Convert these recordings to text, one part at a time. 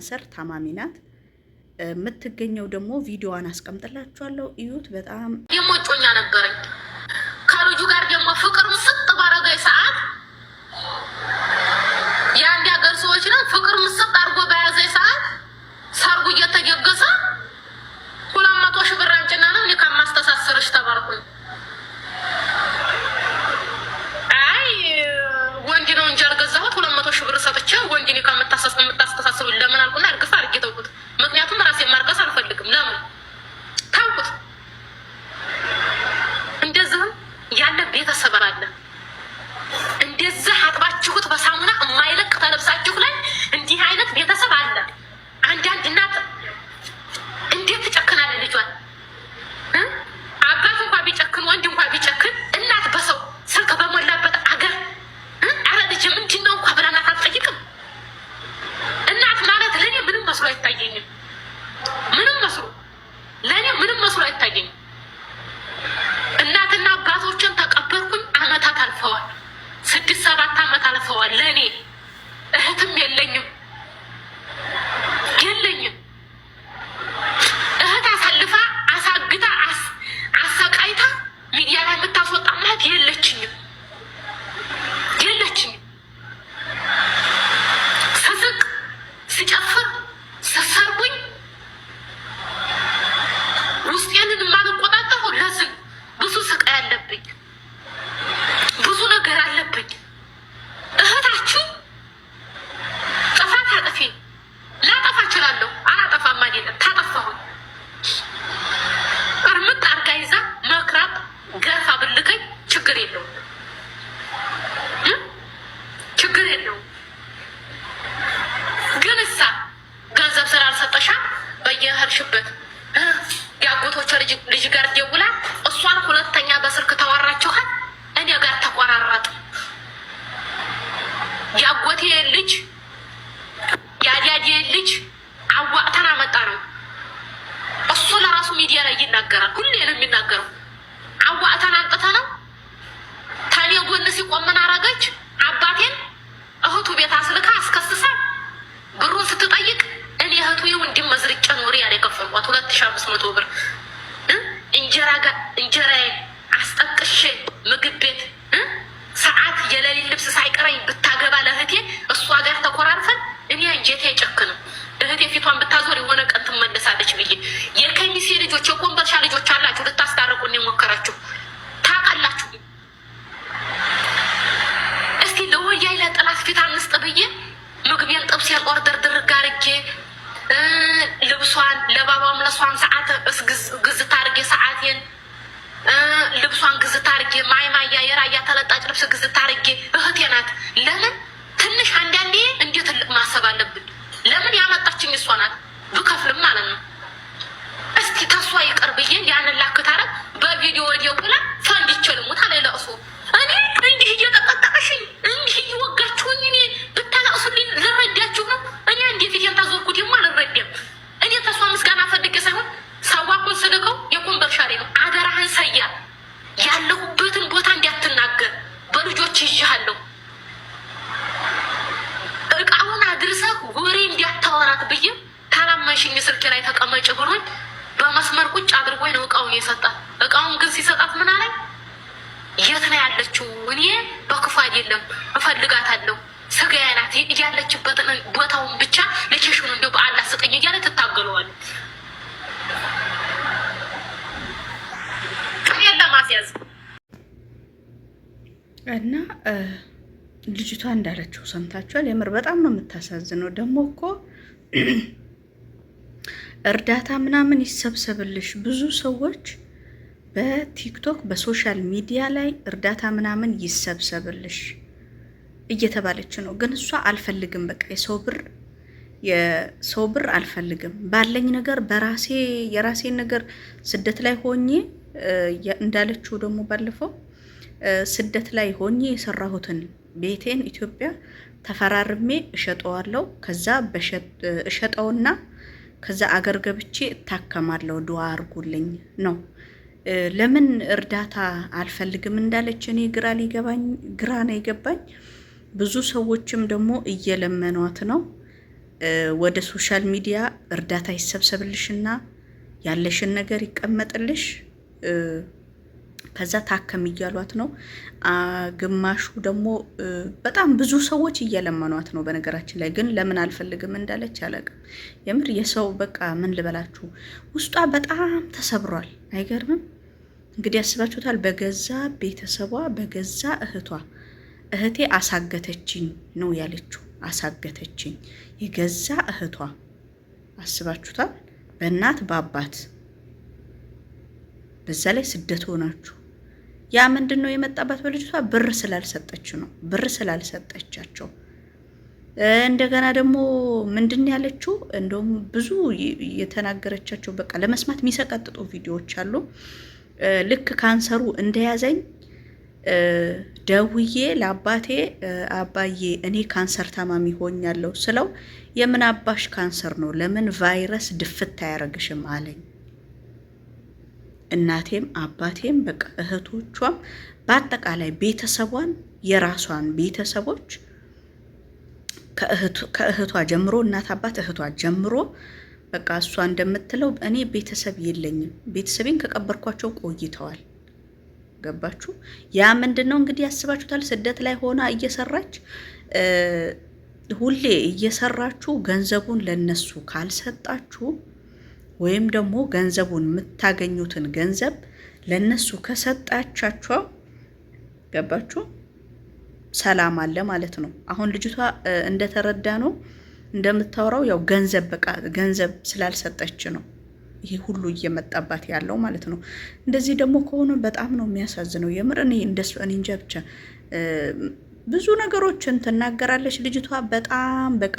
የካንሰር ታማሚ ናት። የምትገኘው ደግሞ ቪዲዮዋን አስቀምጥላችኋለሁ፣ እዩት። በጣም የሞጮኛ ነበረኝ ከልጁ ጋር ደግሞ ፍቅር ምስጥ ባረገኝ ሰዓት የአንድ ሀገር ሰዎች ነው ፍቅር ምስጥ አድርጎ በያዘኝ ሰዓት ሰርጉ እየተደገሰ 200 ሺህ ብር አንጭና ነው እኔ ከማስተሳሰርሽ ተባልኩኝ። አይ ወንድ ነው እንጂ አልገዛሁት 200 ሺህ ብር ሰጥቼ ወንድ ነው ከምታስተሳስሩ ለምን አልኩና እርግፍ አድርጌ ተውኩት። ምክንያቱም ራሴን ማርገስ አልፈልግም። ለምን ታውቁት? እንደዚህም ያለ ቤተሰብ አለ። እንደዚህ አጥባችሁት በሳሙና የማይለቅ ተለብሳችሁ ላይ እንዲህ አይነት ቤተሰብ አለ። አንዳንድ እናት እንዴት ትጨክናለች ልጇን? አባት እንኳን ቢጨክን ወንድ እንኳን ቢጨክን እናት በሰው ስልክ በሞላበት አገር አረ ልጅ ምንድን ነው እንኳን ብላ እናት አትጠይቅም። እናት ማለት ለእኔ ምንም መስሎ አይታየኝም። ምንም መስሎ አይታየኝም። እናትና አባቶችን ተቀበልኩኝ። አመታት አልፈዋል። 6-7 አመት አልፈዋል። ለእኔ እህትም የለኝም። እህት አሳልፋ አሳግታ አሰቃይታ ሚዲያ ላይ የምታስወጣ ማለት የለችኝም። ስስቅ ስጨፍር ስሰርጉኝ ውስጤንን የማልቆጣጠረው ለዝም ብዙ ስቃይ አለብኝ፣ ብዙ ነገር አለብኝ። እህታችሁ ጥፋት አጥፊ ላጠፋ እችላለሁ። አላጠፋም አይደለም፣ ታጠፋሁኝ። እርምጥ አርጋ ይዛ መክራብ ገርፋ ብልከኝ ችግር የለውም። ግን እሳ ገንዘብ ስራ አልሰጠሻም በየህርሽበት የአጎቶቿ ልጅ ጋር ደውላ እሷን ሁለተኛ በስልክ ተዋራችኋል። እኔ ጋር ተቆራረጥ። የአጎቴ ልጅ የአዲያዴ ልጅ አዋጥተን አመጣ ነው። እሱ ለራሱ ሚዲያ ላይ ይናገራል። ሁሌ ነው የሚናገረው። አዋጥተን አንጥተ ነው ታኔ ጎን ሲቆም ምን አረገች? አባቴን እህቱ ቤት አስልካ አስከስሳ ብሩን ስትጠይቅ እኔ እህቱ ይው እንዲህ መዝርጨ ኖሪ ያለ የከፈልኳት 2500 ብር እንጀራዬን አስጠቅሼ ምግብ ቤት ሰዓት የሌሊት ልብስ ሳይቀረኝ ብታገባ ለእህቴ እሷ ጋር ተኮራርፈን እኔ አንጀቴ አይጨክንም። እህቴ ፊቷን ብታዞር የሆነ ቀን ትመለሳለች ብዬ የከሚሴ ልጆች የኮምበልሻ ልጆች አላችሁ ልታስታርቁን የሞከራችሁ ታውቃላችሁ። እስቲ ለወያይ ለጠላት ፊት አንስጥ ብዬ ምግቤን ጥብሴን ኦርደር ድርግ አድርጌ ልብሷን ለባባም ለሷም ሰዓት ግዝት አድርጌ ሰዓቴን ልብሷን ግዝት አድርጌ ማይማያ የራያ ተለጣጭ ልብስ ግዝት አድርጌ እህቴ ናት። ለምን ትንሽ አንዳንዴ እንደ ትልቅ ማሰብ አለብን። ለምን ያመጣችኝ እሷ ናት ብከፍልም ማለት ነው። እስቲ ተሷ ይቀር ብዬ ያንን ላክታረግ በቪዲዮ ወዲው ብላ ፈንድቼ ልሙት አለ ለእሱ እኔ እንዲህ እየጠቀጠቀሽኝ እንዲህ እየወጋችሁኝ እኔ ብታለቅሱልኝ ልረዳችሁ ነው። እኔ እንዴት ፊቴን ታዞርኩ ደግሞ አልረዳም። እኔ ተሷ ምስጋና ፈልጌ ሳይሆን ሰዋኩን ስልከው የኮምበልሻሌ ነው። አገራህን ሰያ ያለሁበትን ቦታ እንዲያትናገር በልጆች ይዤሃለሁ እቃውን አድርሰህ ወሬ እንዲያታወራት ብዬ ታላማሽኝ ስልክ ላይ ተቀመጭ ብሎኝ በመስመር ቁጭ አድርጎኝ ነው እቃውን የሰጣት። እቃውን ግን ሲሰጣት ምን አለኝ? የት ነው ያለችው? እኔ በክፉ አይደለም እፈልጋታለሁ፣ ስጋዬ ናት። ያለችበትን ቦታውን ብቻ ለኬሽኑ እንደው በአላህ ስጠኝ እያለ ትታገለዋል። ለማስያዝ እና ልጅቷ እንዳለችው ሰምታችኋል። የምር በጣም ነው የምታሳዝነው። ደግሞ እኮ እርዳታ ምናምን ይሰብሰብልሽ ብዙ ሰዎች በቲክቶክ በሶሻል ሚዲያ ላይ እርዳታ ምናምን ይሰብሰብልሽ እየተባለች ነው። ግን እሷ አልፈልግም፣ በቃ የሰው ብር አልፈልግም፣ ባለኝ ነገር በራሴ የራሴን ነገር ስደት ላይ ሆኜ እንዳለችው ደግሞ ባለፈው ስደት ላይ ሆኜ የሰራሁትን ቤቴን ኢትዮጵያ ተፈራርሜ እሸጠዋለሁ። ከዛ እሸጠውና ከዛ አገር ገብቼ እታከማለሁ፣ ዱዓ አርጉልኝ ነው። ለምን እርዳታ አልፈልግም እንዳለች እኔ ግራ ነው የገባኝ። ብዙ ሰዎችም ደግሞ እየለመኗት ነው። ወደ ሶሻል ሚዲያ እርዳታ ይሰብሰብልሽና ያለሽን ነገር ይቀመጥልሽ፣ ከዛ ታከም እያሏት ነው። ግማሹ ደግሞ በጣም ብዙ ሰዎች እየለመኗት ነው። በነገራችን ላይ ግን ለምን አልፈልግም እንዳለች አላውቅም። የምር የሰው በቃ ምን ልበላችሁ ውስጧ በጣም ተሰብሯል። አይገርምም? እንግዲህ ያስባችሁታል። በገዛ ቤተሰቧ በገዛ እህቴ አሳገተችኝ ነው ያለችው። አሳገተችኝ የገዛ እህቷ አስባችሁታል። በእናት በአባት በዛ ላይ ስደት ሆናችሁ ያ ምንድን ነው የመጣባት በልጅቷ ብር ስላልሰጠች ነው። ብር ስላልሰጠቻቸው እንደገና ደግሞ ምንድን ያለችው እንደውም ብዙ የተናገረቻቸው በቃ ለመስማት የሚሰቀጥጡ ቪዲዮዎች አሉ። ልክ ካንሰሩ እንደያዘኝ ደውዬ ለአባቴ አባዬ እኔ ካንሰር ታማሚ ሆኛለሁ ስለው የምን አባሽ ካንሰር ነው? ለምን ቫይረስ ድፍት አያረግሽም አለኝ። እናቴም አባቴም በቃ እህቶቿም በአጠቃላይ ቤተሰቧን የራሷን ቤተሰቦች ከእህቷ ጀምሮ እናት አባት እህቷ ጀምሮ በቃ እሷ እንደምትለው እኔ ቤተሰብ የለኝም፣ ቤተሰቤን ከቀበርኳቸው ቆይተዋል። ገባችሁ? ያ ምንድን ነው እንግዲህ ያስባችሁታል። ስደት ላይ ሆና እየሰራች ሁሌ እየሰራችሁ ገንዘቡን ለነሱ ካልሰጣችሁ ወይም ደግሞ ገንዘቡን የምታገኙትን ገንዘብ ለነሱ ከሰጣቻቸው ገባችሁ? ሰላም አለ ማለት ነው። አሁን ልጅቷ እንደተረዳ ነው እንደምታወራው ያው ገንዘብ በቃ ገንዘብ ስላልሰጠች ነው ይሄ ሁሉ እየመጣባት ያለው ማለት ነው። እንደዚህ ደግሞ ከሆነ በጣም ነው የሚያሳዝነው። የምር እኔ እንጃ ብቻ ብዙ ነገሮችን ትናገራለች ልጅቷ። በጣም በቃ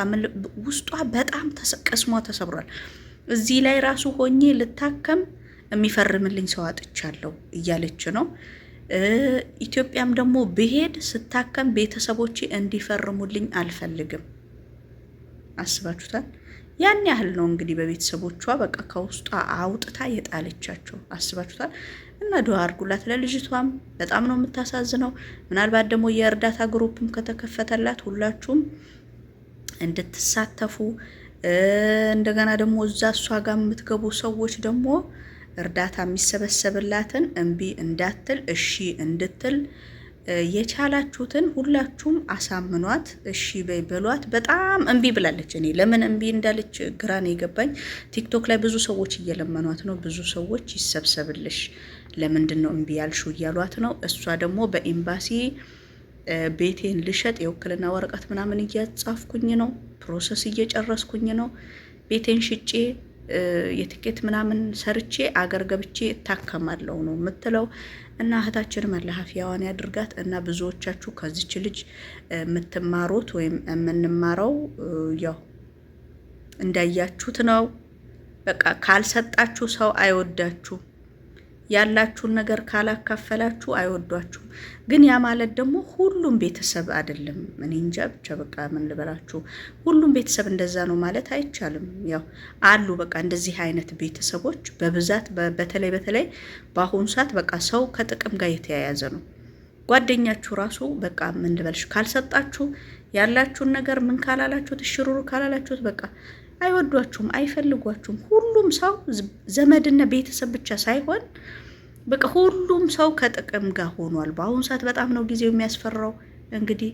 ውስጧ በጣም ቅስሟ ተሰብሯል። እዚህ ላይ ራሱ ሆኜ ልታከም የሚፈርምልኝ ሰው አጥቻለሁ እያለች ነው። ኢትዮጵያም ደግሞ ብሄድ ስታከም ቤተሰቦቼ እንዲፈርሙልኝ አልፈልግም። አስባችሁታል? ያን ያህል ነው እንግዲህ በቤተሰቦቿ በቃ ከውስጧ አውጥታ የጣለቻቸው። አስባችሁታል? እና ዱዓ አድርጉላት ለልጅቷም። በጣም ነው የምታሳዝነው። ምናልባት ደግሞ የእርዳታ ግሩፕም ከተከፈተላት ሁላችሁም እንድትሳተፉ እንደገና ደግሞ እዛ እሷ ጋር የምትገቡ ሰዎች ደግሞ እርዳታ የሚሰበሰብላትን እምቢ እንዳትል እሺ እንድትል የቻላችሁትን ሁላችሁም አሳምኗት፣ እሺ በይ በሏት። በጣም እምቢ ብላለች። እኔ ለምን እምቢ እንዳለች ግራ ነው የገባኝ። ቲክቶክ ላይ ብዙ ሰዎች እየለመኗት ነው። ብዙ ሰዎች ይሰብሰብልሽ፣ ለምንድን ነው እምቢ ያልሽው እያሏት ነው። እሷ ደግሞ በኤምባሲ ቤቴን ልሸጥ የውክልና ወረቀት ምናምን እያጻፍኩኝ ነው፣ ፕሮሰስ እየጨረስኩኝ ነው፣ ቤቴን ሽጬ የትኬት ምናምን ሰርቼ አገር ገብቼ እታከማለሁ ነው የምትለው። እና እህታችን መላሀፊያዋን ያድርጋት። እና ብዙዎቻችሁ ከዚች ልጅ የምትማሩት ወይም የምንማረው ያው እንዳያችሁት ነው። በቃ ካልሰጣችሁ ሰው አይወዳችሁ፣ ያላችሁን ነገር ካላካፈላችሁ አይወዷችሁም። ግን ያ ማለት ደግሞ ሁሉም ቤተሰብ አይደለም። እኔ እንጃ ብቻ በቃ ምን ልበላችሁ፣ ሁሉም ቤተሰብ እንደዛ ነው ማለት አይቻልም። ያው አሉ በቃ እንደዚህ አይነት ቤተሰቦች በብዛት በተለይ በአሁኑ ሰዓት በቃ ሰው ከጥቅም ጋር የተያያዘ ነው። ጓደኛችሁ ራሱ በቃ ምን ልበልሽ ካልሰጣችሁ፣ ያላችሁን ነገር ምን ካላላችሁት፣ እሽሩሩ ካላላችሁት በቃ አይወዷችሁም፣ አይፈልጓችሁም። ሁሉም ሰው ዘመድና ቤተሰብ ብቻ ሳይሆን በቃ ሁሉም ሰው ከጥቅም ጋር ሆኗል። በአሁኑ ሰዓት በጣም ነው ጊዜው የሚያስፈራው እንግዲህ